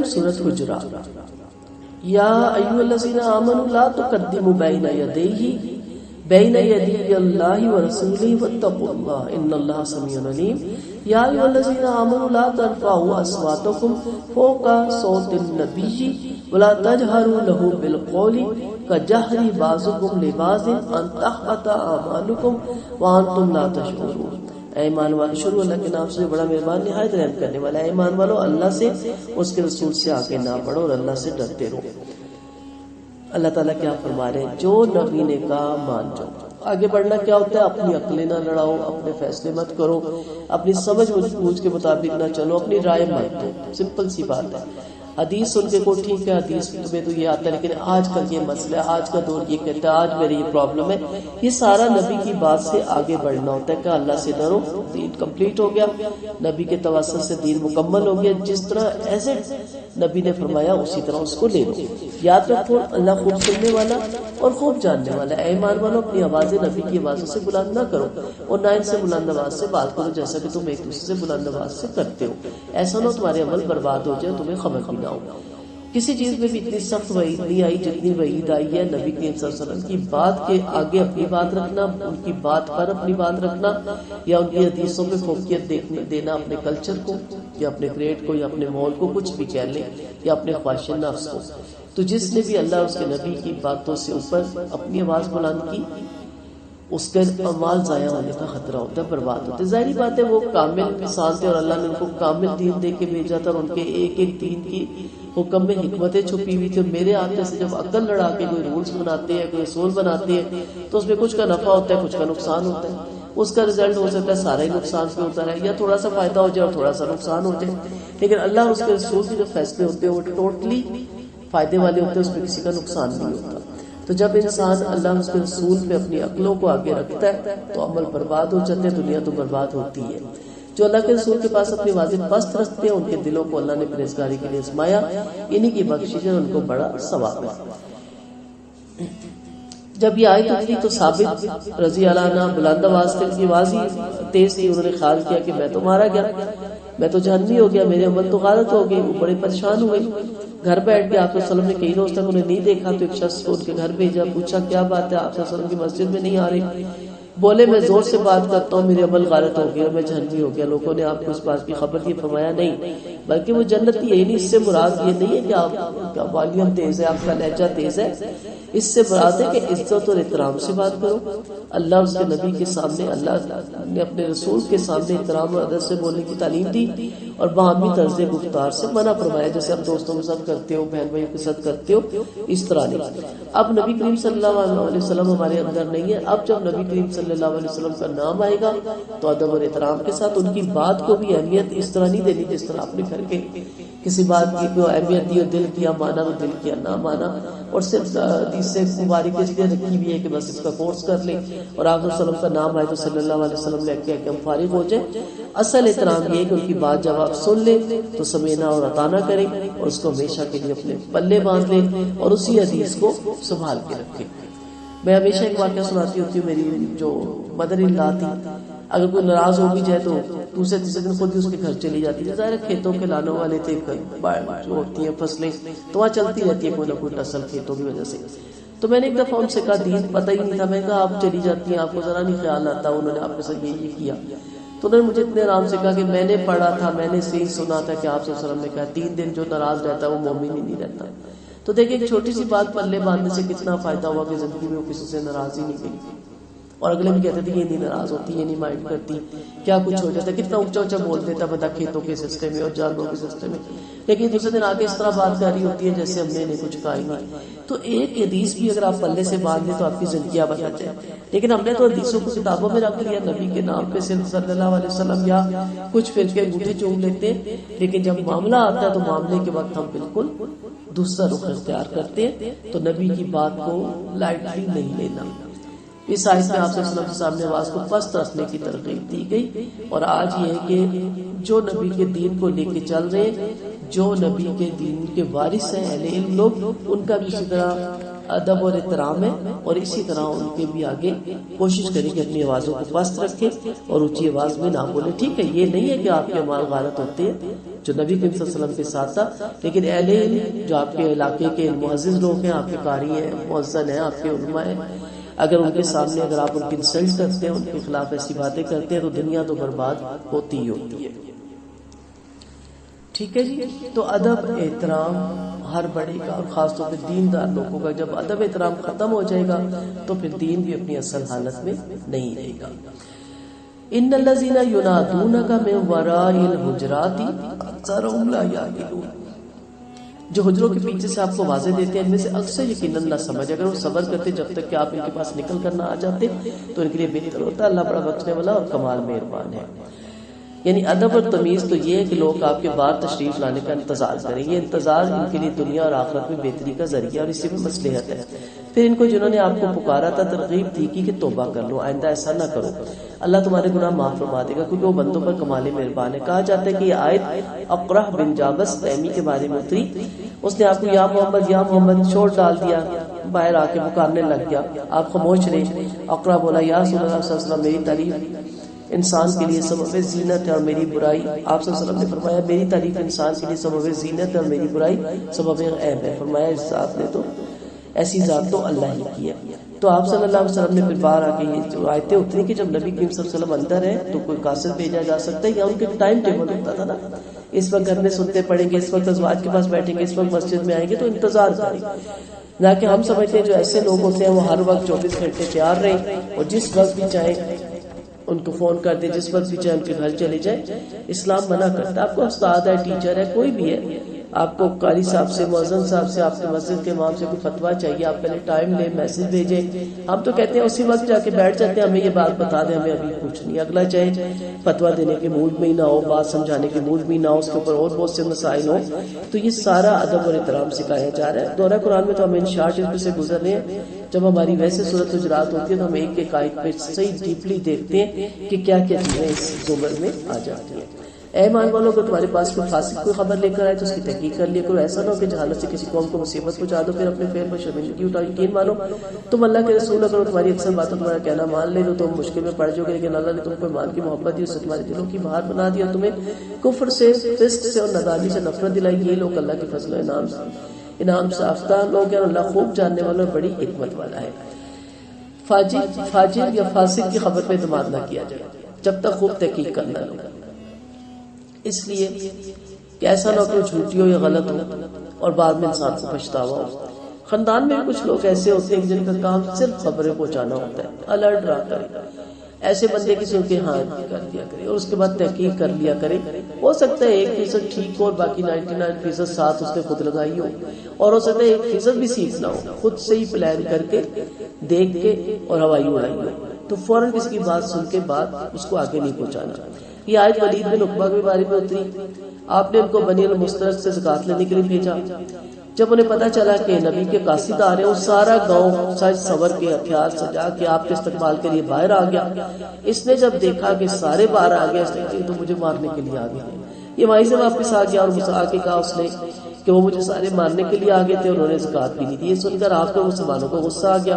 الرجیم، سورۃ حجرات۔ یا ایھا الذین آمنوا لا تقدموا بین یدی اللہ ورسولہ واتقوا اللہ ان اللہ سمیع علیم۔ یا ایھا الذین آمنوا لا ترفعوا اصواتکم فوق صوت النبی ولا تجہروا لہ بالقول کجہر بعضکم لبعض ان تحبط اعمالکم وانتم لا تشعرون۔ اے ایمان والو، شروع اللہ کے نام سے بڑا مہربان نہایت رحم کرنے والا۔ اے ایمان والو، اللہ سے، اس کے رسول سے آگے نہ بڑھو اور اللہ سے ڈرتے رہو۔ اللہ تعالیٰ کیا فرما رہے ہیں؟ جو نبی نے کہا مان جاؤ۔ آگے بڑھنا کیا ہوتا ہے؟ اپنی عقلیں نہ لڑاؤ، اپنے فیصلے مت کرو، اپنی سمجھ بوجھ کے مطابق نہ چلو، اپنی رائے مت دو۔ سمپل سی بات ہے۔ حدیث سن کے کو ٹھیک ہے، حدیث میں تو یہ آتا ہے، لیکن آج کل یہ مسئلہ ہے، آج کا دور یہ کہتا ہے، آج میری یہ پرابلم ہے۔ یہ سارا نبی کی بات سے آگے بڑھنا ہوتا ہے کہ اللہ سے ڈرو، دین کمپلیٹ ہو گیا، نبی کے توسط سے دین مکمل ہو گیا۔ جس طرح ایسے نبی نے فرمایا اسی طرح اس کو لے لو۔ یاد رکھو اللہ خوب سننے والا اور خوب جاننے والا۔ اے ایمان والو، اپنی آوازیں نبی کی آوازوں سے بلند نہ کرو اور نہ ان سے بلند آواز سے بات کرو جیسا کہ تم ایک دوسرے سے بلند آواز سے کرتے ہو۔ ایسا نہ تمہارے عمل برباد ہو جائے، تمہیں خبر بھی نہ ہو۔ کسی چیز میں بھی اتنی سخت وعید نہیں آئی جتنی وعید آئی ہے نبی کریم صلی اللہ علیہ وسلم کی بات کے آگے اپنی بات رکھنا، ان کی بات پر اپنی بات رکھنا، یا ان کی حدیثوں پہ فوقیت دینا اپنے کلچر کو یا اپنے گریڈ کو یا اپنے ماحول کو، کچھ بھی کہہ لیں، یا اپنے خواہش نفس کو۔ تو جس نے بھی اللہ اس کے نبی کی باتوں سے اوپر اپنی آواز بلند کی، اس کے اعمال ضائع ہونے کا خطرہ ہوتا ہے، برباد ہوتے ہیں۔ ظاہری بات ہے وہ کامل انسان تھے اور اللہ نے ان کو کامل دین دے کے بھیجا تھا، اور ان کے ایک ایک دین کی حکم میں حکمتیں چھپی ہوئی تھی۔ میرے آپ جیسے جب عقل لڑا کے کوئی رولز بناتے ہیں، کوئی اصول بناتے ہیں، تو اس میں کچھ کا نفع ہوتا ہے، کچھ کا نقصان ہوتا ہے۔ اس کا رزلٹ ہو سکتا ہے سارا ہی نقصان پہ ہوتا رہے، یا تھوڑا سا فائدہ ہو جائے اور تھوڑا سا نقصان ہو جائے، لیکن اللہ اور اس کے رسول کے جو فیصلے ہوتے ہیں وہ ٹوٹلی فائدے والے ہوتے ہیں، اس میں کسی کا نقصان نہیں ہوتا۔ تو جب انسان اللہ اور اس کے رسول پہ اپنی عقلوں کو آگے رکھتا ہے تو عمل برباد ہو جاتے ہیں، دنیا تو برباد ہوتی ہے۔ جو اللہ کے رسول کے پاس اپنی واضح پست رکھتے ہیں، ان کے دلوں کو اللہ نے پرہیزگاری کے لیے آزمایا، انہی کی بخشش ہے، ان کو بڑا ثواب ہے۔ جب یہ آیت اتری تو ثابت رضی اللہ عنہ بلند آواز سے، ان کی آواز ہی تیز تھی، انہوں نے خیال کیا کہ میں تو مارا گیا، میں تو جہنمی ہو گیا، میرے عمل تو غلط ہو گئے۔ وہ بڑے پریشان ہوئے، گھر بیٹھ کے آپ صلی اللہ علیہ وسلم نے کئی روز تک انہیں نہیں دیکھا، تو ایک شخص کو ان کے گھر بھیجا، پوچھا کیا بات ہے، آپ صلی اللہ علیہ وسلم کی مسجد میں نہیں آ رہے؟ بولے میں زور سے بات کرتا ہوں، میرے عمل غلط ہو گیا، میں جہنمی ہو گیا۔ لوگوں نے آپ کو اس بات کی خبر دی؟ فرمایا نہیں، بلکہ وہ جنتی ہے، یعنی اس سے مراد یہ نہیں ہے کہ آپ کا والیوم تیز ہے، آپ کا لہجہ تیز ہے، اس سے مراد ہے کہ عزت اور احترام سے بات کرو۔ اللہ اس کے نبی کے سامنے، اللہ نے اپنے رسول کے سامنے احترام اور ادب سے بولنے کی تعلیم دی، اور باہمی طرز گفتار سے منع فرمایا، جیسے آپ دوستوں کے ساتھ کرتے ہو، بہن بھائیوں کے ساتھ کرتے ہو، اس طرح نہیں۔ اب نبی کریم صلی اللہ علیہ وسلم ہمارے اندر نہیں ہے۔ اب جب نبی کریم صلی اللہ علیہ وسلم کا نام آئے گا تو ادب اور احترام کے ساتھ ان کی بات کو بھی اہمیت اس طرح نہیں دینی جس طرح آپ نے کر کے کسی بات کی کوئی اہمیت دی اور دل کیا مانا تو دل کیا نہ مانا، اور صرف حدیث سے مبارک اس لیے رکھی ہوئی ہے کہ بس اس کا کورس کر لیں، اور آپ صلی اللہ علیہ وسلم کا نام آئے تو صلی اللہ علیہ وسلم لے کے ہم فارغ ہو جائیں۔ اصل احترام یہ ہے کہ ان کی بات جب آپ سن لیں تو سمینا اور اطانا کریں، اور اس کو ہمیشہ کے لیے اپنے پلے باندھ لیں، اور اسی حدیث کو سنبھال کے رکھیں۔ میں ہمیشہ ایک واقعہ سناتی ہوتی ہوں، میری جو مدر ان لا تھی، اگر کوئی ناراض ہو بھی جائے تو دوسرے تیسرے دن خود ہی اس کے گھر چلی جاتی ہے۔ ظاہر کھیتوں کے لانے والے تھے، جو ہوتی ہیں فصلیں تو وہاں چلتی رہتی ہے کوئی نہ کوئی نسل کھیتوں کی وجہ سے۔ تو میں نے ایک دفعہ ان سے کہا، دین پتہ ہی نہیں تھا، میں نے کہا آپ چلی جاتی ہیں، آپ کو ذرا نہیں خیال آتا انہوں نے آپ کے ساتھ یہ کیا؟ تو انہوں نے مجھے اتنے آرام سے کہا کہ میں نے پڑھا تھا، میں نے صحیح سنا تھا کہ آپ صلی اللہ علیہ وسلم نے کہا 3 دن جو ناراض رہتا ہے وہ مومن ہی نہیں رہتا۔ تو دیکھیں ایک چھوٹی سی بات پلے باندھنے سے کتنا فائدہ ہوا کہ زندگی میں وہ کسی سے ناراض ہی نہیں گئی، اور اگلے بھی کہتے تھے یہ نہیں ناراض ہوتی، یہ نہیں مائنڈ کرتی، کیا کچھ ہو جاتا ہے، کتنا اونچا اونچا بول دیتا بندہ کھیتوں کے سسٹم میں اور جانوروں کے سسٹم میں، لیکن دوسرے دن آگے اس طرح بات کر رہی ہوتی ہے جیسے ہم نے کچھ کہا ہی نہیں۔ تو ایک حدیث بھی اگر آپ پلے سے باندھ لیں تو آپ کی زندگیاں بدل جائیں، لیکن ہم نے تو حدیثوں کو کتابوں میں رکھ لیا، نبی کے نام پہ صرف صلی اللہ علیہ وسلم یا کچھ فرقے انگوٹھے چوم لیتے ہیں، لیکن جب معاملہ آتا ہے تو معاملے کے وقت ہم بالکل دوسرا رخ اختیار کرتے ہیں۔ تو نبی کی بات کو لائٹلی نہیں لینا۔ اس آیت میں آپ صلی اللہ علیہ وسلم کے سامنے آواز کو پست رکھنے کی ترغیب دی گئی، اور آج یہ ہے کہ جو نبی کے دین کو لے کے چل رہے ہیں، جو نبی کے دین کے وارث ہیں اہل علم لوگ، ان کا بھی اسی طرح ادب اور احترام ہے، اور اسی طرح ان کے بھی آگے کوشش کریں کہ اپنی آوازوں کو پست رکھیں اور اونچی آواز میں نہ بولیں۔ ٹھیک ہے، یہ نہیں ہے کہ آپ کے اعمال غلط ہوتے ہیں، جو نبی کریم صلی اللہ علیہ وسلم کے ساتھ تھا. لیکن اہل علم جو آپ کے علاقے کے معزز لوگ ہیں، آپ کے قاری ہیں، مؤذن ہیں، آپ کے علماء ہیں، اگر ان کے سامنے اگر آپ ان کی انسلٹ کرتے ہیں، ان کے خلاف ایسی باتیں کرتے ہیں تو دنیا تو برباد ہوتی ہی ہوتی ہے. ٹھیک ہے جی. تو ادب احترام ہر بڑے کا، اور خاص طور پہ دیندار لوگوں کا جب ادب احترام ختم ہو جائے گا تو پھر دین بھی اپنی اصل حالت میں نہیں رہے گا. ان الذین ینادونک من وراء الحجرات اکثرهم لا یعقلون. جو حجروں کے پیچھے سے آپ کو واضح دیتے ہیں ان میں سے اکثر یقیناً نہ سمجھ. اگر وہ صبر کرتے جب تک کہ آپ ان کے پاس نکل کر نہ آ جاتے تو ان کے لیے بہتر ہوتا. اللہ بڑا بخشنے والا اور کمال مہربان ہے. یعنی ادب اور تمیز تو یہ ہے کہ لوگ آپ کے بعد تشریف لانے کا انتظار کریں. یہ انتظار ان کے لیے دنیا اور آخرت میں بہتری کا ذریعہ اور اسی میں مصلحت ہے. پھر ان کو جنہوں نے آپ کو پکارا تھا ترغیب دی کہ توبہ کر لو، آئندہ ایسا نہ کرو، اللہ تمہارے گناہ معاف فرما دے گا، کیونکہ وہ بندوں پر کمال مہربان ہے. کہا جاتا ہے کہ یہ آیت اقرہ بن جابس تیمی کے بارے میں اتری. اس نے آپ کو یا محمد شور ڈال دیا، باہر آ کے پکارنے لگ گیا، آپ خاموش رہے. اقرہ بولا یا رسول اللہ صلی اللہ علیہ وسلم میری تعریف انسان کے لیے سبب زینت ہے اور میری برائی. آپ صلی اللہ علیہ وسلم نے فرمایا میری تعریف انسان کے لیے سبب زینت ہے اور میری برائی سبب عیب ہے. فرمایا اس ذات نے تو ایسی ذات تو اللہ ہی کی ہے. تو آپ صلی اللہ علیہ وسلم نے پھر باہر آ کے یہ جو آیتیں اتری کہ جب نبی کریم صلی اللہ علیہ وسلم اندر ہے تو کوئی قاصد بھیجا جا سکتا ہے، یا ان کے ٹائم ٹیبل ہوتا تھا نا، اس وقت گھر میں سنتے پڑھیں گے، اس وقت ازواج کے پاس بیٹھیں گے، اس وقت مسجد میں آئیں گے، تو انتظار کریں. نہ کہ ہم سمجھتے ہیں جو ایسے لوگ ہوتے ہیں وہ ہر وقت 24 گھنٹے تیار رہیں اور جس وقت بھی چاہیں ان کو فون کر دیں، جس وقت بھی چاہے ان کے گھر چلے جائیں. اسلام منع کرتا ہے. آپ کو استاد ہے، ٹیچر ہے، کوئی بھی ہے، آپ کو قاری صاحب سے، مؤذن صاحب سے، آپ کے مسجد کے امام سے کوئی فتویٰ چاہیے، آپ پہلے ٹائم لیں، میسج بھیجیں. ہم تو کہتے ہیں اسی وقت جا کے بیٹھ جاتے ہیں، ہمیں یہ بات بتا دیں، ہمیں ابھی کچھ نہیں. اگلا چاہے فتویٰ دینے کے موڈ میں ہی نہ ہو، بات سمجھانے کے موڈ میں ہی نہ ہو، اس کے اوپر اور بہت سے مسائل ہوں. تو یہ سارا ادب اور احترام سکھایا جا رہا ہے. دورہ قرآن میں تو ہم ان شارٹ اس سے گزر رہے ہیں. جب ہماری ویسے صورت حجرات ہوتی ہے تو ہم ایک ایک آیت پہ صحیح ڈیپلی دیکھتے ہیں کہ کیا کیا چیزیں اس زمر میں آ جاتی ہیں. اے ایمان والو اگر تمہارے پاس کوئی فاسق کوئی خبر لے کر آئے تو اس کی تحقیق کر لیا کرو. ایسا نہ ہو کہ جہالت سے کسی قوم کو مصیبت پہنچا دو پھر اپنے فعل پر شرمندگی اٹھاؤ. یقین مانو تم اللہ کے رسول اگر تمہاری اکثر باتوں تمہارا کہنا مان لے تو تم مشکل میں پڑ جاؤ گے. لیکن اللہ نے تم کو ایمان کی محبت دی، اس سے تمہارے دلوں کی بہار بنا دی اور تمہیں کفر سے، فسق سے اور نادانی سے نفرت دلائی. یہ لوگ اللہ کے فضل و انعام سے آفتہ لوگ ہیں اور اللہ خوب جاننے والا اور بڑی حکمت والا ہے. فاجر یا فاسق کی خبر پہ اعتماد نہ کیا جائے جب تک خوب تحقیق کرنا لو. اس لیے کہ ایسا نہ کہ جھوٹی ہو یا غلط ہو اور بعد میں انسان کو پچھتاوا ہو. خاندان میں کچھ لوگ ایسے ہوتے ہیں جن کا کام صرف خبریں پہنچانا ہوتا ہے، الرٹ رہا کرے. ایسے بندے کسی کے ہاں کر دیا کرے اور اس کے بعد تحقیق کر لیا کرے. ہو سکتا ہے 1% ٹھیک ہو اور باقی 99% ساتھ اس نے خود لگائی ہو، اور ہو سکتا ہے 1% بھی سیکھنا ہو، خود سے ہی پلان کر کے دیکھ کے اور ہوائی اڑائی ہو تو فوراً کسی کی بات سن کے بعد اس کو آگے نہیں پہنچانا. یہ آیت ولید بن عقبہ کے بارے میں اتری. آپ نے ان کو بنی المستلق سے زکات لینے کے لیے بھیجا. جب انہیں پتا چلا کہ نبی کے قاصد آ رہے ہیں، وہ سارا گاؤں سج سور کے ہتھیار سجا کے آپ کے استقبال کے لیے باہر آ گیا. اس نے جب دیکھا کہ سارے باہر آ گئے اس نے تو مجھے مارنے کے لیے آ گیا. یہ وہیں سے واپس آ گیا اور آ کے کہا اس نے کہ وہ مجھے سارے مارنے کے لیے آگے تھے اور انہوں نے زکات بھی نہیں دی. یہ سن کر آپ کو مسلمانوں کو غصہ آ گیا.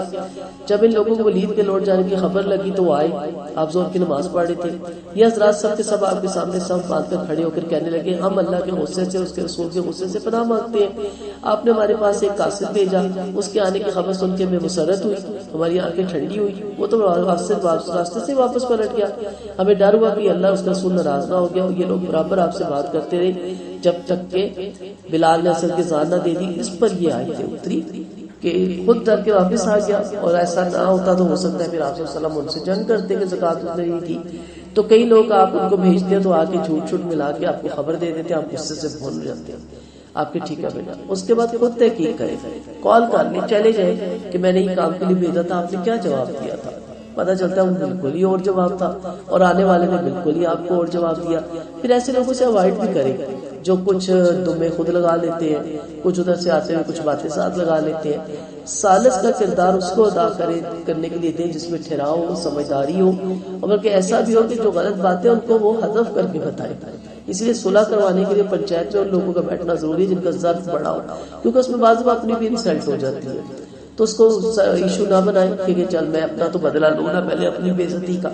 جب ان لوگوں کو ولید کے لوٹ جانے کی خبر لگی تو وہ آئے. آپ ظہر کی نماز پڑھ رہے تھے. یہ حضرات سب کے سب آپ کے سامنے سب باندھ کر کھڑے ہو کر کہنے لگے ہم اللہ کے غصے سے، اس کے رسول کے غصے سے پناہ مانگتے ہیں. آپ نے ہمارے پاس ایک قاصد بھیجا، اس کے آنے کی خبر سن کے ہمیں مسرت ہوئی، ہماری آنکھیں ٹھنڈی ہوئی. وہ تو راستے سے واپس پلٹ گیا. ہمیں ڈر ہوا کہ اللہ اس کا رسول ناراض نہ ہو گیا. یہ لوگ برابر آپ سے بات کرتے رہے جب تک کہ بلال نے اصل کی زان نہ دے دی. اس پر یہ آیتیں اتری کہ خود ڈر کے واپس آ گیا. اور ایسا نہ ہوتا تو ہو سکتا ہے پھر آپ صلی اللہ علیہ وسلم ان سے جنگ کرتے کہ زکات اس نے نہیں دی. تو کئی لوگ آپ ان کو بھیجتے ہیں تو آ کے جھوٹ چھوٹ ملا کے آپ کو خبر دے دیتے ہیں، آپ غصے سے بھول جاتے ہیں. آپ کے ٹھیک ہے بیٹا. اس کے بعد خود تحقیق کریں، کال کر لیں، چلے جائیں کہ میں نے یہ کام کے لیے بھیجا تھا، آپ نے کیا جواب دیا تھا. پتہ چلتا ہے وہ بالکل ہی اور جواب تھا اور آنے والے نے بالکل ہی آپ کو اور جواب دیا. پھر ایسے لوگوں سے اوائڈ بھی کریں جو کچھ دمیں خود لگا لیتے ہیں، کچھ ادھر سے آتے ہیں کچھ باتیں ساتھ لگا لیتے ہیں. سالس کا کردار اس کو ادا کرنے کے لیے دیں جس میں ٹھہراؤ ہو، سمجھداری ہو، اور بلکہ ایسا بھی ہو کہ جو غلط باتیں ان کو وہ حذف کر کے بتائیں. اس لیے صلح کروانے کے لیے پنچایت میں ان لوگوں کا بیٹھنا ضروری ہے جن کا ظرف بڑا ہو، کیونکہ اس میں بعض میں اپنی بھی انسلٹ ہو جاتی ہے. تو اس کو ایشو نہ بنائیں کہ چل میں اپنا تو بدلہ لوں نا پہلے اپنی بے عزتی کا.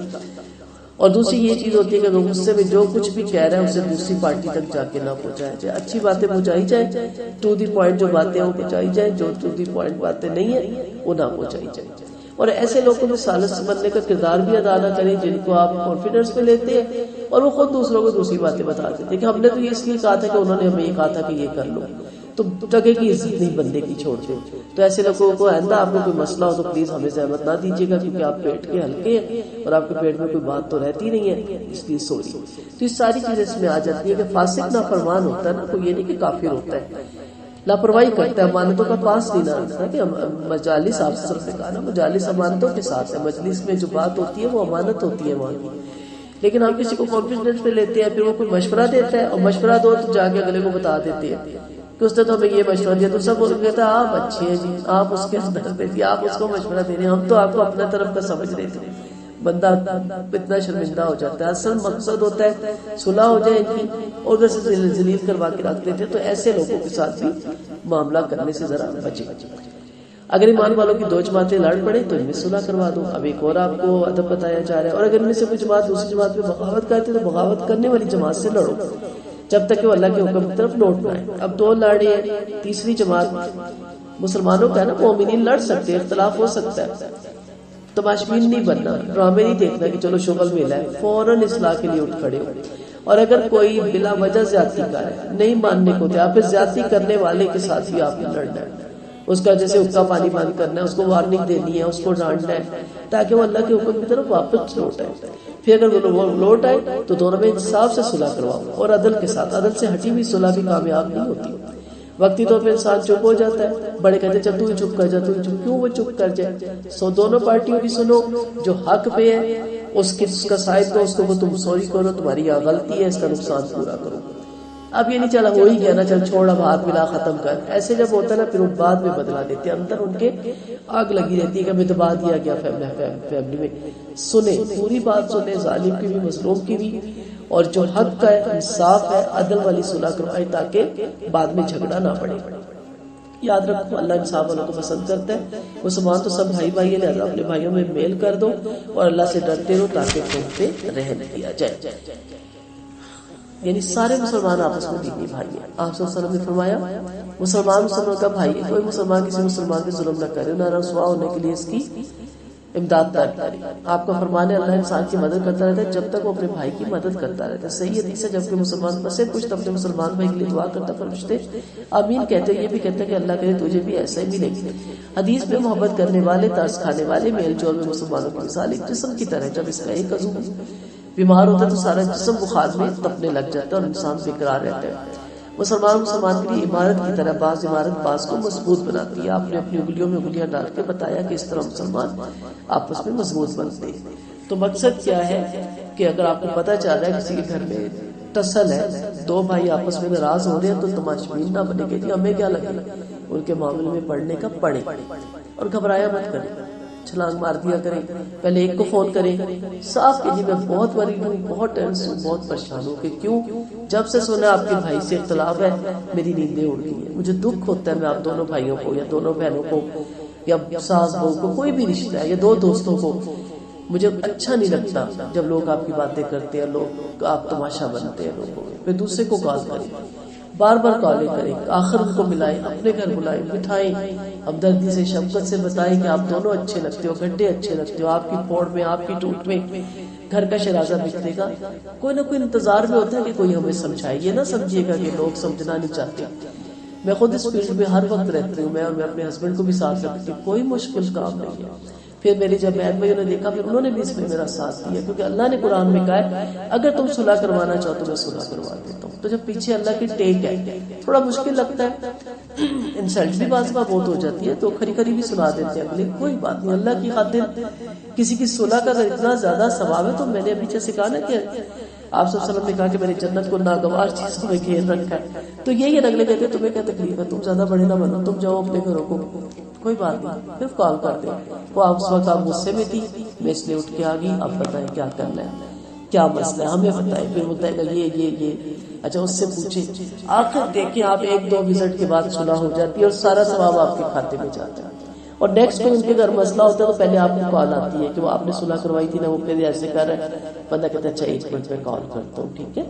اور دوسری یہ چیز ہوتی ہے کہ اگر غصے میں جو کچھ بھی کہہ رہا ہے اسے دوسری پارٹی تک جا کے نہ پہنچایا جائے. اچھی باتیں پہنچائی جائیں، ٹو دی پوائنٹ جو باتیں ہیں وہ پہنچائی جائیں، جو ٹو دی پوائنٹ باتیں نہیں ہیں وہ نہ پہنچائی جائیں. اور ایسے لوگوں میں ثالث بننے کا کردار بھی ادا نہ کریں جن کو آپ کانفیڈنس میں لیتے ہیں اور وہ خود دوسروں کو دوسری باتیں بتا دیتے ہیں کہ ہم نے تو یہ اس لیے کہا تھا کہ انہوں نے ہمیں یہ کہا تھا کہ یہ کر لو، تو ٹکے کی عزت نہیں بندے کی چھوڑتے. تو ایسے لوگوں کو آئندہ آپ کو کوئی مسئلہ ہو تو پلیز ہمیں زحمت نہ دیجیے گا، کیونکہ آپ پیٹ کے ہلکے ہیں اور آپ کے پیٹ میں کوئی بات تو رہتی نہیں ہے، اس لیے سوری. تو یہ ساری چیزیں اس میں آ جاتی ہے کہ فاسق نافرمان ہوتا ہے نا، کوئی یہ نہیں کہ کافر ہوتا ہے، لاپرواہی کرتا ہے، امانتوں کا پاس نہیں نہ رکھتا. کہ مجالس آپ صرف نے کہا نا، مجالس امانتوں کے ساتھ ہے، مجلس میں جو بات ہوتی ہے وہ امانت ہوتی ہے وہاں کی. لیکن آپ کسی کو کانفیڈنس میں لیتے ہیں، پھر وہ کوئی مشورہ دیتا ہے اور مشورہ دو تو جا کے اگلے کو بتا دیتے ہیں کہ اس نے تو ہمیں یہ مشورہ دیا، تو سب وہ کہتا ہے آپ اچھے ہیں جی، آپ اس کے اندر دیکھیے، آپ اس کو مشورہ دے رہے ہیں، ہم تو آپ کو اپنے طرف کا سمجھ رہے تھے. بندہ اتنا شرمندہ ہو جاتا ہے. اصل مقصد ہوتا ہے صلح ہو جائے ان کی اور ادھر سے ذلیل کروا کے رکھ دیتے. تو ایسے لوگوں کے ساتھ بھی معاملہ کرنے سے ذرا بچے. اگر ایمان والوں کی دو جماعتیں لڑ پڑے تو ان میں صلح کروا دو. اب ایک اور آپ کو ادب بتایا جا رہا ہے، اور اگر ان میں سے کوئی جماعت دوسری جماعت میں بغاوت کرتے تو بغاوت کرنے والی جماعت سے لڑو جب تک کہ وہ اللہ کے حکم کی طرف لوٹ نہ آئے. اب دو لڑے ہیں، تیسری جماعت مسلمانوں کا ہے نا، مومنین لڑ سکتے ہیں، اختلاف ہو سکتا ہے. تماشبین نہیں بننا، ڈرامے نہیں دیکھنا کہ چلو شغل میلہ ہے، فوراً اصلاح کے لیے اٹھ کھڑے ہو. اور اگر کوئی بلا وجہ زیادتی کر ہے، نہیں ماننے کو تو پھر زیادتی کرنے والے کے ساتھ بھی آپ نے لڑنا ہے. اس کا جیسے حکا پانی بند کرنا ہے، اس کو وارننگ دینی ہے، اس کو ڈانٹنا ہے تاکہ وہ اللہ کے حکم کی طرف واپس لوٹ آئے. پھر اگر وہ لوٹ آئے تو دونوں میں انصاف سے صلح کرواؤ اور عدل کے ساتھ. عدل سے ہٹی ہوئی صلح بھی کامیاب نہیں ہوتی. وقتی طور پہ انسان چپ ہو جاتا ہے، بڑے کہتے ہیں چل تو ہی چپ کر جا، تو ہی چپ. کیوں وہ چپ کر جائے؟ دونوں پارٹیوں کی سنو، جو حق پہ ہے اس کا سائد دو، اس کو وہ تم سوری کرو، تمہاری یہ غلطی ہے، اس کا نقصان پورا کرو. اب یہ نہیں چلا ہو ہی گیا نا، چل چھوڑ اب ہاتھ ملا ختم کر. ایسے جب ہوتا ہے نا پھر وہ بعد میں بدلا دیتے ہیں، اندر ان کے آگ لگی رہتی ہے کہ ہمیں دبا دیا گیا فیملی میں. سنیں پوری بات، سنیں ظالم کی بھی مظلوم کی بھی، اور جو حق کا ہے، انصاف ہے، عدل والی صلح کروائے تاکہ بعد میں جھگڑا نہ پڑے. یاد رکھو اللہ انصاف والوں کو پسند کرتا ہے. مسلمان تو سب بھائی بھائی ہے، لہٰذا اپنے بھائیوں میں میل کر دو اور اللہ سے ڈرتے رہو تاکہ تم پہ رحم کیا جائے. یعنی سارے مسلمان آپس میں دینی بھائی ہیں. آپ صلی اللہ علیہ وسلم نے فرمایا مسلمان کا بھائی ہے، کوئی مسلمان کسی مسلمان پہ ظلم نہ کرے، نہ رسوا ہونے کے لیے اس کی امداد نہ کرے. آپ کا فرمان ہے اللہ انسان کی مدد کرتا رہتا ہے جب تک وہ اپنے بھائی کی مدد کرتا رہتا ہے. صحیح حدیث ہے جب کہ مسلمان پسے کچھ تب اپنے مسلمان بھائی کے لیے دعا کرتا، فرشتے آمین کہتے. یہ بھی کہتے ہیں کہ اللہ کرے تجھے بھی ایسا ہی ملے. حدیث میں محبت کرنے والے، ترس کھانے والے، میل جول میں مسلمانوں کی مثال ایک جسم کی طرح. جب اس کا ایک عضو بیمار ہوتا ہے تو سارا جسم بخار میں تپنے لگ جاتا ہے اور انسان بےقرار رہتا ہے. مسلمان کے لیے عمارت کی طرح، بعض عمارت بعض کو مضبوط بناتی ہے. آپ نے اپنی انگلیوں میں انگلیاں ڈال کے بتایا کہ اس طرح مسلمان آپس میں مضبوط بنتے ہیں. تو مقصد کیا ہے کہ اگر آپ کو پتہ چل رہا ہے کسی کے گھر میں ٹسل ہے، دو بھائی آپس میں ناراض ہو رہے ہیں، تو تماشبین نہ بنے کہ جی ہمیں کیا لگے، ان کے معاملے میں پڑھنے کا پڑھے اور گھبرایا مت کریں، چھلانگ مار دیا کریں. پہلے ایک کو فون کریں، صاف کہ جی میں بہت ورریڈ ہوں، بہت ٹینس ہوں، بہت پریشان ہوں. کہ کیوں؟ جب سے سنا آپ کے بھائی سے اختلاف ہے میری نیندیں اڑ گئی ہیں. مجھے دکھ ہوتا ہے، میں آپ دونوں بھائیوں کو یا دونوں بہنوں کو یا ساس بہو کو، کوئی بھی رشتہ ہے، یا دو دوستوں کو، مجھے اچھا نہیں لگتا جب لوگ آپ کی باتیں کرتے ہیں، لوگ آپ تماشا بنتے ہیں لوگوں میں. پھر دوسرے کو کال کریں، بار بار کالیں کریں، آخر ان کو ملائیں، اپنے گھر بلائیں، بٹھائیں، ہمدردی سے شفقت سے بتائیں کہ آپ دونوں اچھے لگتے ہو، گڈھے اچھے لگتے ہو، آپ کی پھوڑ میں آپ کی ٹوٹ میں گھر کا شرازہ بکھرے گا. کوئی نہ کوئی انتظار میں ہوتا ہے کہ کوئی ہمیں سمجھائے. یہ نہ سمجھیے گا کہ لوگ سمجھنا نہیں چاہتے. میں خود اس فیلڈ میں ہر وقت رہتی ہوں، میں اپنے ہسبینڈ کو بھی ساتھ رکھتی ہوں. کوئی مشکل کام نہیں ہے. پھر میری جب بہن بھائیوں نے دیکھا پھر انہوں نے بھی اس میں میرا ساتھ دیا، کیونکہ اللہ نے قرآن میں کہا ہے اگر تم صلح کروانا چاہو تو میں صلح کروا دیتا ہوں. تو جب پیچھے اللہ کی ٹیک ہے تھوڑا مشکل لگتا ہے، انسلٹ بھی بعض بات بہت ہو جاتی ہے، تو کھری کھری بھی سنا دیتے ہیں اگلے، کوئی بات نہیں. اللہ کی خاطر کسی کی صلح کا اگر اتنا زیادہ ثواب ہے تو میں نے پیچھے سے کہا نا کہ آپ صلی اللہ علیہ وسلم نے کہا کہ میری جنت کو ناگوار چیزوں میں گھیر رکھا ہے. تو یہی اگلے کہتے ہیں تمہیں کیا تکلیف ہے، تم زیادہ بڑے نہ بنو، تم جاؤ اپنے گھروں کو، کوئی بات نہیں. پھر کال کر دیں. وہ اس وقت آپ غصے میں تھی، میں اس لیے اٹھ کے آ گئی، اب بتائیں کیا کرنا ہے، کیا مسئلہ ہے، ہمیں بتائیں. پھر بتائے گا یہ اچھا اس سے پوچھیں. آخر دیکھیں آپ ایک دو وزٹ کے بعد صلح ہو جاتی ہے اور سارا ثواب آپ کے کھاتے میں جاتا ہے. اور نیکسٹ کو ان کے گھر مسئلہ ہوتا ہے تو پہلے آپ کی کال آتی ہے کہ وہ آپ نے صلح کروائی تھی نا، وہ پھر ایسے کر رہا ہے، بندہ کہتا ہے اچھا 1 منٹ میں کال کرتا ہوں، ٹھیک ہے.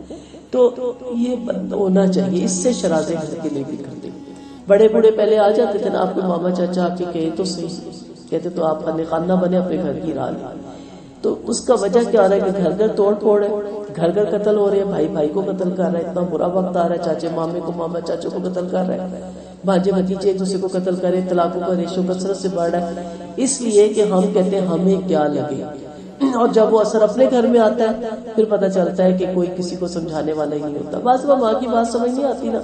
تو یہ ہونا چاہیے، اس سے شرازے گھر کے لیے بھی کرتے. بڑے بوڑھے پہلے آ جاتے تھے نا، آپ کے ماما چاچا آپ کے کہے تو صحیح، کہتے تو آپ خان نہ بنے، اپنے گھر کی راہ لیں. تو اس کا وجہ کیا رہا ہے کہ گھر گھر توڑ پھوڑ ہے، گھر گھر قتل ہو رہے ہیں، بھائی بھائی کو قتل کر رہا ہے، اتنا برا وقت آ رہا ہے، چاچے مامے کو، ماما چاچوں کو قتل کر رہا ہے، بھانجے بھتیجے ایک دوسرے کو قتل کرے، طلاقوں کا ریشو کثرت سے بڑھ رہا ہے، اس لیے کہ ہم کہتے ہیں ہمیں کیا لگے. اور جب وہ اثر اپنے گھر میں آتا ہے پھر پتہ چلتا ہے کہ کوئی کسی کو سمجھانے والا ہی نہیں ہوتا. بعض وہ ماں کی بات سمجھ نہیں آتی نا،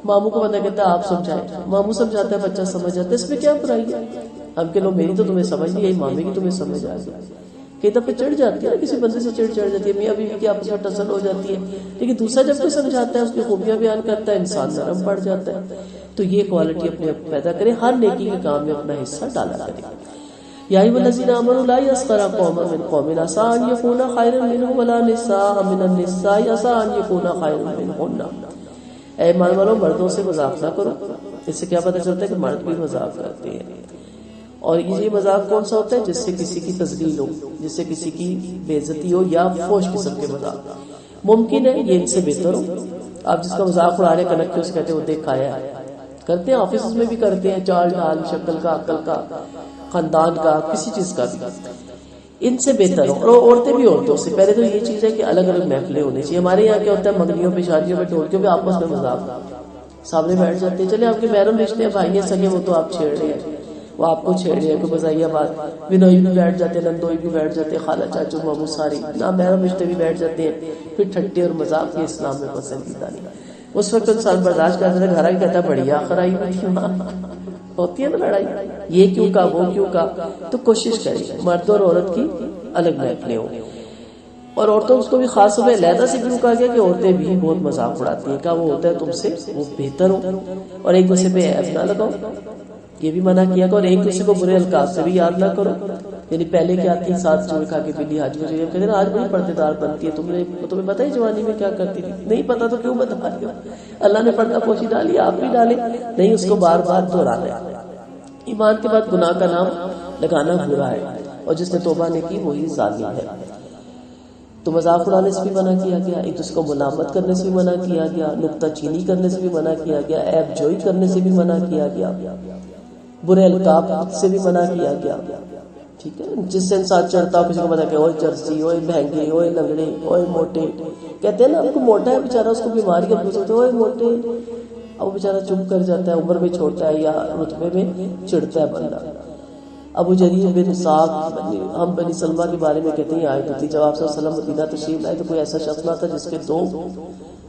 ماموں کو بندہ کہتا ہے آپ سمجھائیں، ماموں سمجھاتا ہے بچہ سمجھ جاتا ہے، اس میں کیا برائی ہے. ہم کہ لو میری تو تمہیں سمجھ نہیں آئی، مامے کی تمہیں سمجھ آ گئی. کئی دفعہ چڑھ جاتی ہے نا، کسی بندے سے چڑھ جاتی ہے، میاں بیوی کی آپس میں ٹسل ہو جاتی ہے، لیکن دوسرا جب کوئی سمجھاتا ہے، اس کی خوبیاں بیان کرتا ہے، انسان نرم پڑ جاتا ہے. تو یہ کوالٹی اپنے پیدا کرے، ہر نیکی کے کام میں اپنا حصہ ڈالا کرے. یا ایھا الذین آمنوا لا یسخر قوم من قوم عسى ان یکون خیرا منهم ولا نساء من النساء عسى ان یکون خیرا منهن. اے ایمان والو، مردوں سے مذاق نہ کرو. اس سے کیا پتہ چلتا ہے کہ مرد بھی مذاق کرتے ہیں. اور یہ مذاق کون سا ہوتا ہے؟ جس سے کسی کی تذلیل ہو، جس سے کسی کی بے عزتی ہو، یا فوش قسم کے مذاق. ممکن ہے یہ ان سے بہتر ہو. آپ جس کا مذاق اڑا رہے کنک کے، اسے کہتے ہیں وہ دیکھ آیا ہے. کرتے ہیں آفس میں بھی کرتے ہیں، چال ڈھال، شکل کا، عقل کا، خاندان کا، کسی چیز کا بھی. ان سے بہتر ہو. اور عورتیں بھی عورتوں سے. پہلے تو یہ چیز ہے کہ الگ الگ محفلیں ہونی چاہیے. ہمارے یہاں کیا ہوتا ہے، منگنیوں پہ، شادیوں پہ، ڈھولکیوں پہ آپس میں مذاق، سامنے بیٹھ جاتے ہیں، چلے آپ کے محرم رشتے ہیں، بھائی ہیں، سگے، وہ تو آپ چھیڑ رہے ہیں، وہ آپ کو چھیڑ رہے ہیں، کوئی بزائیہ بات. بنوئی بھی بیٹھ جاتے ہیں، نندوئی بھی بیٹھ جاتے ہیں، خالہ چاچو ماموں ساری نا محرم رشتے بھی بیٹھ جاتے ہیں. پھر ٹھٹے اور مذاق یہ اسلام میں پسندیدہ نہیں. اس وقت انسان برداشت کرتا ہے، گھر آئی کہتا ہے بڑی آخر آئی ہوئی تھی. ہوتی ہے نا لڑائی، یہ کیوں کہا، وہ کیوں کہا. تو کوشش کریں مرد اور عورت کی الگ محفلیں ہوں. اور عورتوں اس کو بھی خاص طور پہ علیحدہ سے کیوں کہا گیا کہ عورتیں بھی بہت مذاق اڑاتی ہیں. کہا وہ ہوتا ہے تم سے وہ بہتر ہو، اور ایک دوسرے پہ عیب نہ لگاؤ، یہ بھی منع کیا. اور ایک دوسرے کو برے القاب سے بھی یاد نہ کرو. یعنی پہلے کیا تھی، ساتھ چوڑ کھا کے بلی حج میں کہتے ہیں آج بڑی پردے دار بنتی ہے، تمہیں پتہ ہی جوانی میں کیا کرتی تھی. نہیں پتا تو کیوں بتا رہی ہو؟ اللہ نے پردہ پوشی ڈالی، آپ بھی ڈالیں. نہیں، اس کو بار بار دہرانا. ایمان کے بعد گناہ کا نام لگانا برا ہے، اور جس نے توبہ نہیں کی وہی ظالم ہے. تو مذاق اڑانے سے بھی منع کیا گیا، ایک دوسرے کو ملامت کرنے سے بھی منع کیا گیا، نکتہ چینی کرنے سے بھی منع کیا گیا، عیب جوئی کرنے سے بھی منع کیا گیا، برے القاب سے بھی منع کیا گیا. ٹھیک ہے، جس سے انسان چڑھتا ہو کسی کو بتا کہ اوے چرسی، اوے بہنگے، اوے لنگڑے، اوے موٹے. کہتے ہیں نا ان کو موٹا ہے بیچارہ، اس کو بیماری کا پوچھتے اوے موٹے. اب وہ بیچارہ چپ کر جاتا ہے، عمر میں چھوٹا ہے یا رتبے میں چڑھتا ہے بندہ. ابو جریر بن سعد، ہم بنی سلمہ کے بارے میں کہتے ہیں آیت ہوتی، جب آپ صلی اللہ علیہ وسلم مدینہ تشریف لائے تو کوئی ایسا شخص نہ تھا جس کے 2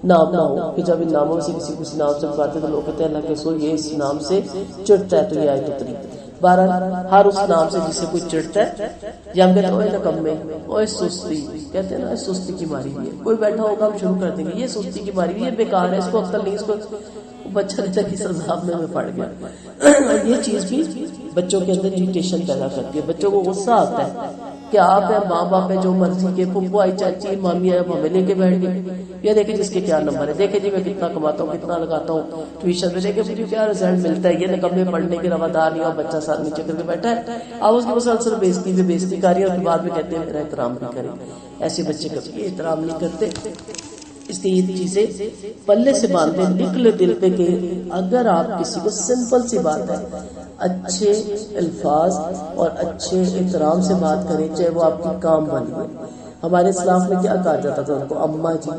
نام نہ ہو، کہ جب ان ناموں سے کسی نام سے پکارتے تو لوگ کہتے ہیں اللہ کے رسول یہ اس نام سے چڑھتا ہے، تو یہ آیت اتری. بہرحال ہر اس نام سے جسے کوئی چڑھتا ہے، یا ہم کہتے ہیں اوے نکمے، اوے سستی، کہتے ہیں نا سستی کی ماری ہوئی ہے. کوئی بیٹھا ہوگا ہم شروع کر دیں گے یہ سستی کی ماری ہوئی ہے، بیکار ہے، اس کو عقل نہیں، اس کو بچہ کس عذاب میں پڑ گیا. یہ چیز بھی بچوں کے اندر اریٹیشن پیدا کرتی ہے. بچوں کو غصہ آتا ہے کہ آپ ہیں، ماں باپ ہیں جو مرضی کے، پھپھو آئی، چاچی، مامی آئی، ہمیں لے کے بیٹھ گئے. یہ دیکھیں جس کے کیا نمبر ہے، دیکھیں جی میں کتنا کماتا ہوں، کتنا لگاتا ہوں ٹیوشن میں، دیکھیں مجھے کیا رزلٹ ملتا ہے. یہ نکمے پڑھنے کے روادار نہیں، اور بچہ ساتھ نیچے کر کے بیٹھا ہے. آپ اس کی مسلسل بےزتی پہ بےزتی کر رہی ہے، اور بعد میں کہتے ہیں میرا احترام بھی کریں. ایسے بچے کبھی احترام نہیں کرتے. اس لیے یہ چیزیں پلے سے باندھے، لکھ لے دل پہ کہ اگر آپ کسی کو، سمپل سی بات ہے، اچھے الفاظ اور اچھے احترام سے بات کریں، چاہے وہ آپ کی کام بن گئے. ہمارے اسلام میں کیا کہا جاتا تھا ان کو؟ اماں جی،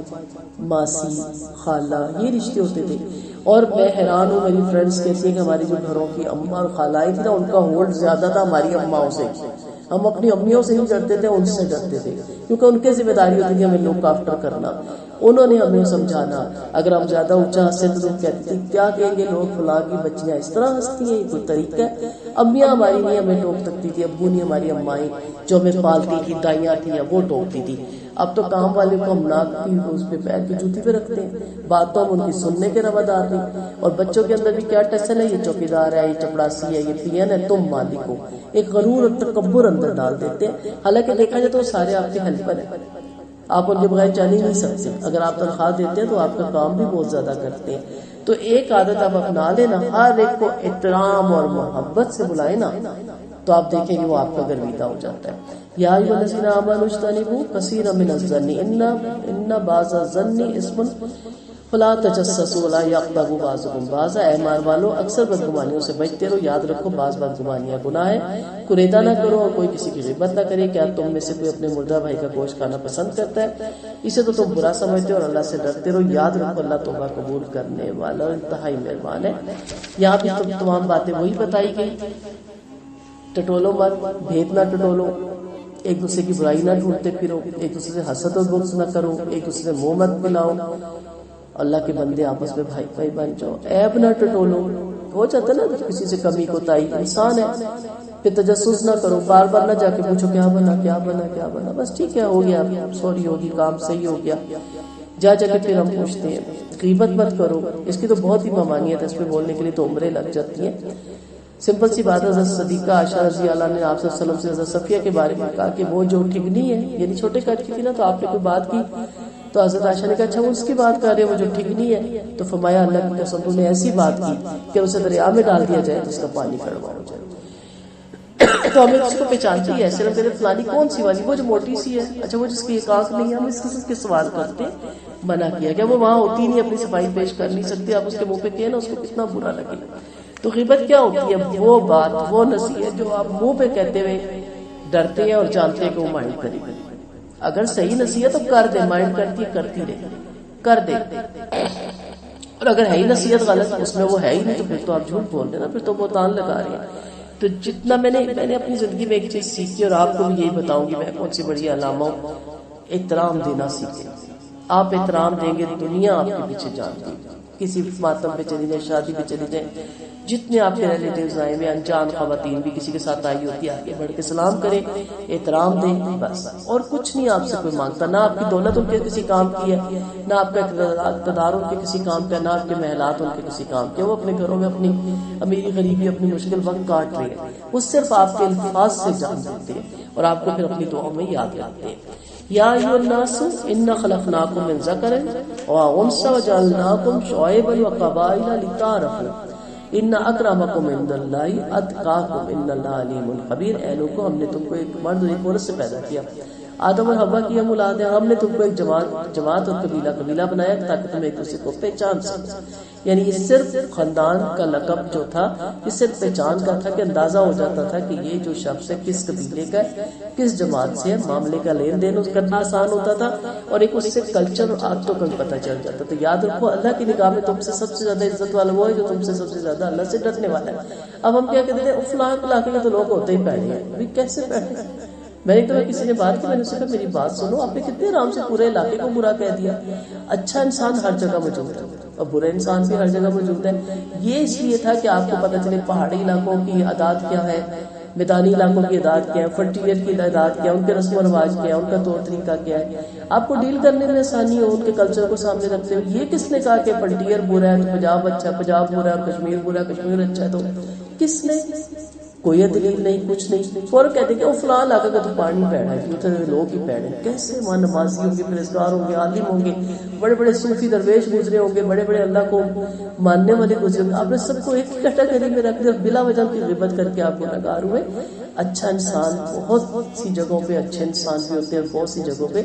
ماسی، خالہ، یہ رشتے ہوتے تھے. اور میں حیران ہوں، میری فرینڈس کہتی ہیں کہ ہماری جو گھروں کی اماں اور خالائیں تھی نا، ان کا ہولڈ زیادہ تھا ہماری اماؤں سے. ہم اپنی امیوں سے نہیں ڈرتے تھے، ان سے ڈرتے تھے، کیونکہ ان کی ذمہ داری ہوتی تھی ہمیں لوک آفٹر کرنا. انہوں نے ہمیں سمجھانا. اگر ہم زیادہ اونچا ہنسے تو لوگ کہتے تھے کیا کہیں گے لوگ، فلاں کی بچیاں اس طرح ہنستی ہیں، یہ کوئی طریقہ ہے. امیاں ہماری نہیں ہمیں ٹوک سکتی تھی، ابو نہیں ہماری امائیں جو ہمیں پالتی تھی، دائیاں تھیں، وہ ٹوکتی تھی. اب تو کام والے کو ہم ناک کی اس پہ پیر کی جوتی پہ رکھتے ہیں، بات تو ہم ان کی سننے کے روادار نہیں. اور بچوں کے اندر بھی کیا ٹسل ہے، یہ چوکیدار ہے، یہ چپڑاسی ہے، یہ پین ہے، تم مالک ہو. ایک غرور اور تکبر اندر ڈال دیتے ہیں. حالانکہ دیکھا جائے تو وہ سارے آپ کے ہیلپر ہیں. آپ ان کے بغیر چل ہی نہیں سکتے. اگر آپ تنخواہ دیتے ہیں تو آپ کا کام بھی بہت زیادہ کرتے ہیں. تو ایک عادت آپ اپنا لیں نا، ہر ایک کو احترام اور محبت سے بلائیں نا، تو آپ دیکھیں گے وہ آپ کا گرویدہ ہو جاتا ہے. یا ایھا الذین آمنوا اجتنبوا کثیرا من الظن ان بعض الظن اسم فلا تجسسوا ولا یغتب بعضکم بعضا. اے ایمان والو اکثر بدگمانیوں سے بچتے رہو، یاد رکھو بعض بدگمانیاں گناہ ہے. قریدہ نہ کرو اور کوئی کسی کی غیبت نہ کرے. کیا تم میں سے کوئی اپنے مردہ بھائی کا گوشت کھانا پسند کرتا ہے؟ اسے تو تم برا سمجھتے ہو اور اللہ سے ڈرتے رہو. یاد رکھو اللہ توبہ قبول کرنے والا انتہائی مہربان ہے. یہاں بھی تمام باتیں وہی بتائی گئی. ٹٹولو مت، بھید نہ ٹٹولو، ایک دوسرے کی برائی نہ ڈھونڈتے پھرو، ایک دوسرے سے حسد اور بغض نہ کرو، ایک دوسرے سے منہ مت ملاؤ. اللہ کے بندے آپس میں بھائی بھائی بن جاؤ. عیب نہ ٹٹولو، ہو جاتا نا کسی سے کمی کوتاہی، انسان ہے. پھر تجسس نہ کرو، بار بار نہ جا کے پوچھو کیا بنا کیا بنا کیا بنا، بس ٹھیک ہے ہو گیا سوری ہوگی کام صحیح ہو گیا، جا کے پھر ہم پوچھتے ہیں. غیبت مت کرو، اس کی تو بہت ہی ممانعت ہے، اس پہ بولنے کے لیے تو عمریں لگ جاتی ہیں. سمپل سی بات ہے. حضرت صدیقہ عائشہ رضی اللہ نے آپ صلی اللہ علیہ وسلم سے حضرت صفیہ کے بارے میں کہا کہ وہ جو ٹھگنی ہے، یعنی چھوٹے قد کی تھی نا، تو آپ نے کوئی بات کی تو حضرت عائشہ نے کہا اچھا وہ اس کی بات کر رہے ہیں وہ جو ٹھگنی ہے، تو فرمایا اللہ کی قسم تم نے ایسی بات کی کہ اسے دریا میں ڈال دیا جائے تو اس کا پانی کڑوا ہو جائے. تو ہمیں اس کو پہچانتی ہے. صرف کہتے فلانی کون سی والی، وہ جو موٹی سی ہے، اچھا وہ جس کی ایک آنکھ نہیں ہے، ہم اس قسم کے سوال کرتے منع کیا کہ وہ وہاں ہوتی نہیں، اپنی صفائی پیش کر نہیں سکتی. آپ اس کے منہ پہ کہیں نا اس کو کتنا برا لگے. تو غیبت کیا ہوتی ہے؟ وہ بات، وہ نصیحت جو آپ منہ پہ کہتے ہوئے ڈرتے ہیں اور جانتے ہیں کہ وہ مائنڈ کرے گی. اگر صحیح نصیحت تو کر دے، مائنڈ کرتی ہے کرتی رہے، کر دے. اور اگر ہے ہی نصیحت غلط، اس میں وہ ہے ہی نہیں، تو پھر تو آپ جھوٹ بول رہے نا، پھر تو بہتان لگا رہے ہیں. تو جتنا میں نے اپنی زندگی میں ایک چیز سیکھی اور آپ کو بھی یہی بتاؤں گی میں کون سی بڑی علامہ ہوں، احترام دینا سیکھیں. آپ احترام دیں گے دنیا آپ کے پیچھے جانتی ہے. کسی ماتم پہ چلی جائیں، شادی پہ چلی جائیں، جتنے آپ کے ریلیٹیوز آئے ہوئے، انجان خواتین بھی کسی کے ساتھ آئی ہوتی ہے، آگے بڑھ کے سلام کریں، احترام دیں، بس. اور کچھ نہیں آپ سے کوئی مانگتا، نہ آپ کی دولت ان کے کسی کام کی ہے، نہ آپ کا اقتدار ان کے کسی کام کا، نہ آپ کے محلات ان کے کسی کام کے. وہ اپنے گھروں میں اپنی امیری غریبی اپنی مشکل وقت کاٹ رہے ہیں. وہ صرف آپ کے الفاظ سے جان دیتے ہیں اور آپ کو پھر اپنی دعاؤں میں یاد رکھتے ہیں. یا ایھا الناس انا خلقناکم من ذکر وانثى وجعلناکم شعوبا وقبائل لتعارفوا ان اکرمکم عند اللہ اتقاکم ان اللہ علیم خبیر. اے لوگوں، ہم نے تم کو ایک مرد اور ایک عورت سے پیدا کیا، آدم اور حوا کی ہم اولاد ہیں. ہم نے تم کو ایک جماعت اور قبیلہ بنایا تاکہ تم ایک دوسرے کو پہچان سکو. یعنی یہ صرف خاندان کا لقب جو تھا، یہ صرف پہچان کا تھا کہ اندازہ ہو جاتا تھا کہ یہ جو شخص ہے کس قبیلے کا ہے، کس جماعت سے ہے. معاملے کا لین دین کرنا آسان ہوتا تھا اور ایک اس سے کلچر اور عادتوں کا پتہ چل جاتا. تو یاد رکھو اللہ کی نگاہ میں تم سے سب سے زیادہ عزت والا وہ ہے جو تم سے سب سے زیادہ اللہ سے ڈرنے والا ہے. اب ہم کیا کہتے ہیں فلاں علاقے کے تو لوگ ہوتے ہی پیڑے ہیں. ابھی کیسے پیڑے؟ میں نے تو کسی نے بات کی، میں نے اسے کہا میری بات سنو، آپ نے کتنے آرام سے پورے علاقے کو برا کہہ دیا. اچھا انسان ہر جگہ موجود ہے اور برا انسان بھی ہر جگہ موجود ہے. یہ اس لیے تھا کہ آپ کو پتہ چلے پہاڑی علاقوں کی عادات کیا ہے، میدانی علاقوں کی عادات کیا ہے، فرنٹیئر کی عادات کیا ہے، ان کے رسم و رواج کیا ہے، ان کا طور طریقہ کیا ہے. آپ کو ڈیل کرنے میں آسانی ہو ان کے کلچر کو سامنے رکھتے ہوئے. یہ کس نے کہا کہ فرنٹیئر برا ہے تو پنجاب اچھا، پنجاب برا ہے اور کشمیر برا ہے، کشمیر اچھا ہے؟ تو کس نے؟ کوئی دلیل نہیں، کچھ نہیں. فوراً کہتے ہیں کہ وہ فلاں علاقے کا تو پانی پیڑا ہے، اتنے لوگ ہی پیڑے. کیسے وہاں نمازی ہوں گے، پرہیزگار ہوں گے، عالم ہوں گے، بڑے بڑے صوفی درویش گزرے ہوں گے، بڑے بڑے اللہ کو ماننے والے گزرے ہوں گے. آپ نے سب کو ایک کیٹیگری میں رکھ دیا، بلا وجہ کی غیبت کر کے آپ گنہگار ہوئے. اچھا انسان بہت سی جگہوں پہ اچھے انسان بھی ہوتے ہیں اور بہت سی جگہوں پہ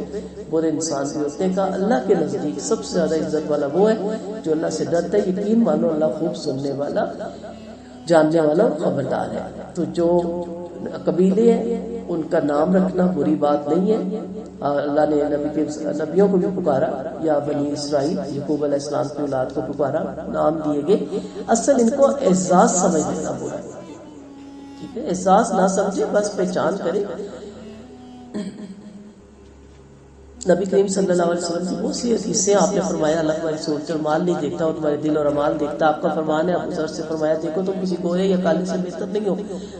برے انسان بھی ہوتے ہیں. کہ اللہ کے نزدیک سب سے زیادہ عزت والا وہ ہے جو اللہ سے ڈرتا ہے. یقین مانو اللہ خوب سننے والا، جاننے والا اور خبردار ہے. تو جو قبیلے ہیں ان کا نام رکھنا بری بات نہیں ہے. اللہ نے نبیوں کو بھی پکارا، یا بنی اسرائیل، یعقوب علیہ السلام کی اولاد کو پکارا، نام دیے گئے. اصل ان کو اعزاز سمجھ لینا برا ہے. ٹھیک ہے، احساس نہ سمجھے، بس پہچان کرے. نبی کریم صلی اللہ علیہ وسلم کی بہت سی حدیثیں آپ نے فرمایا اللہ تمہاری صورت اور مال نہیں دیکھتا، اور تمہارے دل اور اعمال دیکھتا. آپ کا فرمان ہے، ابو ذر سے فرمایا دیکھو تم کسی گورے یا کالے سے بہتر نہیں ہو،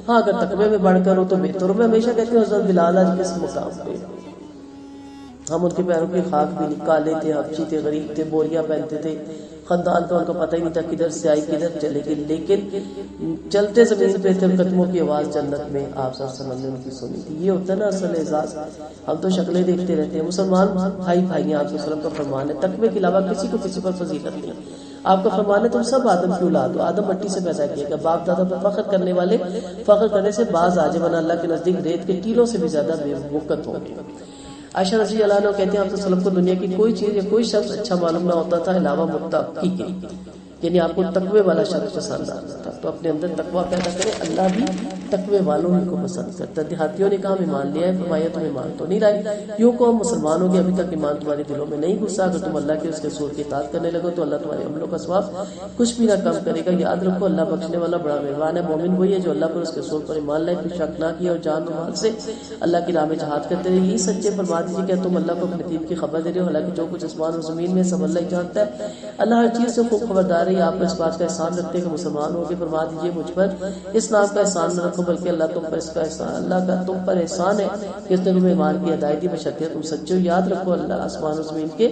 ہاں اگر تقوی میں بڑھ کر ہو تو بہتر ہو. میں ہمیشہ کہتی ہوں حضرت بلال آج کس مقام پہ، ہم ان کے پیروں کی خاک بھی نہیں، کالے تھے، حبشی تھے، غریب تھے، بوریاں پہنتے تھے، خاندان کا ان کو پتہ ہی نہیں تھا کدھر سے آئی کدھر چلے گی، لیکن چلتے زمین پہ تھے، قدموں کی آواز جنت میں آپ صلی اللہ علیہ وسلم نے ان کی سنی تھی۔ یہ ہوتا ہے نا اصل اعزاز۔ ہم تو شکلیں دیکھتے رہتے ہیں، مسلمان بھائی بھائی ہیں، آپ صلی اللہ علیہ وسلم کا فرمان ہے، تقوی کے علاوہ کسی کو کسی پر فضیلت نہیں۔ آپ کا فرمان ہے تم سب آدم کی اولاد ہو، آدم مٹی سے پیدا کیا گیا، باپ دادا پر فخر کرنے والے فخر کرنے سے باز آ جائے، ورنہ اللہ کے نزدیک ریت کے ٹیلوں سے بھی زیادہ بے وقت ہوں گے۔ عائشہ رضی اللہ عنہ کہتے ہیں آپ صلی اللہ علیہ وسلم کو دنیا کی کوئی چیز یا کوئی شخص اچھا معلوم نہ ہوتا تھا علاوہ متقی کے، یعنی آپ کو تقوی والا شخص پسند آتا تھا، تو اپنے اندر تقوی پیدا کرے، اللہ بھی تقوی والوں ہی کو پسند کرتا ہے۔ دیہاتیوں نے کہا ایمان لیا ہے، فرمایا تم ایمان تو نہیں لائے، یوں قوم مسلمان ہو گیا، ابھی تک ایمان تمہارے دلوں میں نہیں گھسا، اگر تم اللہ کے اس کے رسول کی اطاعت کرنے لگو تو اللہ تمہارے عملوں کا ثواب کچھ بھی نہ کم کرے گا۔ یاد رکھو اللہ بخشنے والا بڑا مہربان ہے۔ مومن وہی ہے جو اللہ پر اس کے رسول پر ایمان لائے، کوئی شک نہ کیا اور جان و مال سے اللہ کی راہ میں جہاد کرتے رہے۔ یہی سچے فرما دیجیے کہ تم اللہ کو اپنے دین کی خبر دے رہے ہو، حالانکہ جو کچھ آسمان اور زمین میں سب اللہ ہی جانتا ہے۔ اللہ ہر چیز سے خوب خبردار ہے۔ آپ پر اس بات کا احسان رکھتے ہیں کہ مسلمان ہو کے فرما دیجیے مجھ پر اس نام کا احسان نہ رکھو، بلکہ اللہ تم پر اس کا احسان، اللہ کا تم پر احسان ہے کہ اس نے تمہیں ایمان کی ہدایت دی، بشرطیہ تم سچے ہو۔ یاد رکھو اللہ آسمان و زمین کے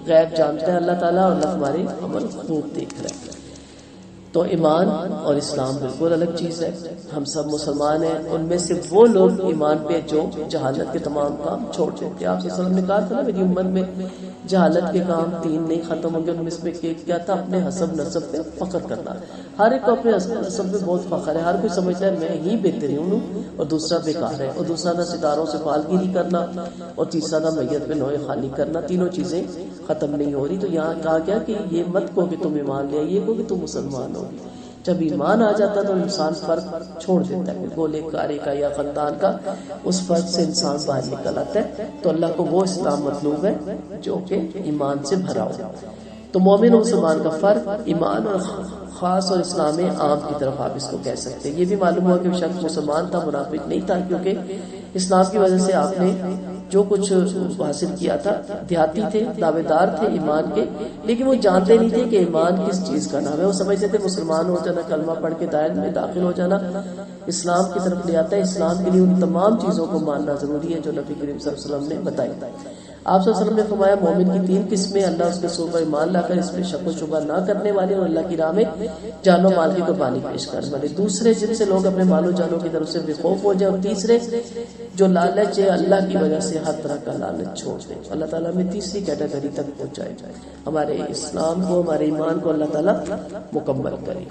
غیب جانتا ہے اللہ تعالیٰ، اور اللہ تمہارے عمل خوب دیکھ رہا ہے۔ تو ایمان اور اسلام بالکل الگ چیز ہے۔ ہم سب مسلمان ہیں، ان میں سے وہ لوگ ایمان پہ جو جہالت کے تمام کام چھوڑ دیتے ہیں۔ آپ صلی اللہ علیہ وسلم نے کہا تھا نا میری امت میں جہالت کے کام 3 نہیں ختم ہوں گے، ان میں سے ایک کیا تھا؟ اپنے حسب نسب پہ فخر کرنا۔ ہر ایک کو اپنے حسب نسب پہ بہت فخر ہے، ہر کوئی سمجھتا ہے میں ہی بہترین ہوں اور دوسرا بیکار ہے، اور دوسرا نہ ستاروں سے فالگیری کرنا، اور تیسرا نہ میت پہ نوئے خالی کرنا۔ تینوں چیزیں ختم نہیں ہو رہی۔ تو یہاں کہا گیا کہ یہ مت کو کہ تم ایمان لے آئیے، کو کہ تم مسلمان ہو۔ جب ایمان آ جاتا تو انسان فرق چھوڑ دیتا ہے، گولے کارے کا یا خاندان کا، اس فرق سے انسان باہر نکل آتا ہے۔ تو اللہ کو وہ اسلام مطلوب ہے جو کہ ایمان سے بھرا ہو۔ تو مومن اور مسلمان کا فرق ایمان اور خاص اور اسلام عام کی طرف آپ اس کو کہہ سکتے ہیں۔ یہ بھی معلوم ہوا کہ وہ شخص مسلمان تھا، منافق نہیں تھا، کیونکہ اسلام کی وجہ سے آپ نے جو کچھ حاصل کیا تھا۔ دیہاتی تھے، دعوے دار تھے ایمان کے، لیکن وہ جانتے نہیں تھے کہ ایمان کس چیز کا نام ہے۔ وہ سمجھتے تھے مسلمان ہو جانا، کلمہ پڑھ کے دائرے میں داخل ہو جانا اسلام کی طرف لے آتا ہے۔ اسلام کے لیے ان تمام چیزوں کو ماننا ضروری ہے جو نبی کریم صلی اللہ علیہ وسلم نے بتائی۔ آپ صلی اللہ علیہ وسلم نے فرمایا مومن کی 3 قسمیں، اللہ اس کے رسول پر ایمان لا کر اس میں شک و شبہ نہ کرنے والے، اور اللہ کی راہ میں جان و مال کی قربانی پیش کرنے والے۔ دوسرے جن سے لوگ اپنے مال و جانوں کی طرف سے بے خوف ہو جائے، اور تیسرے جو لالچ ہے اللہ کی وجہ سے ہر طرح کا لالچ چھوڑ دیں۔ اللہ تعالیٰ میں تیسری کیٹیگری تک پہنچائے، ہمارے اسلام کو، ہمارے ایمان کو اللہ تعالیٰ مکمل کرے۔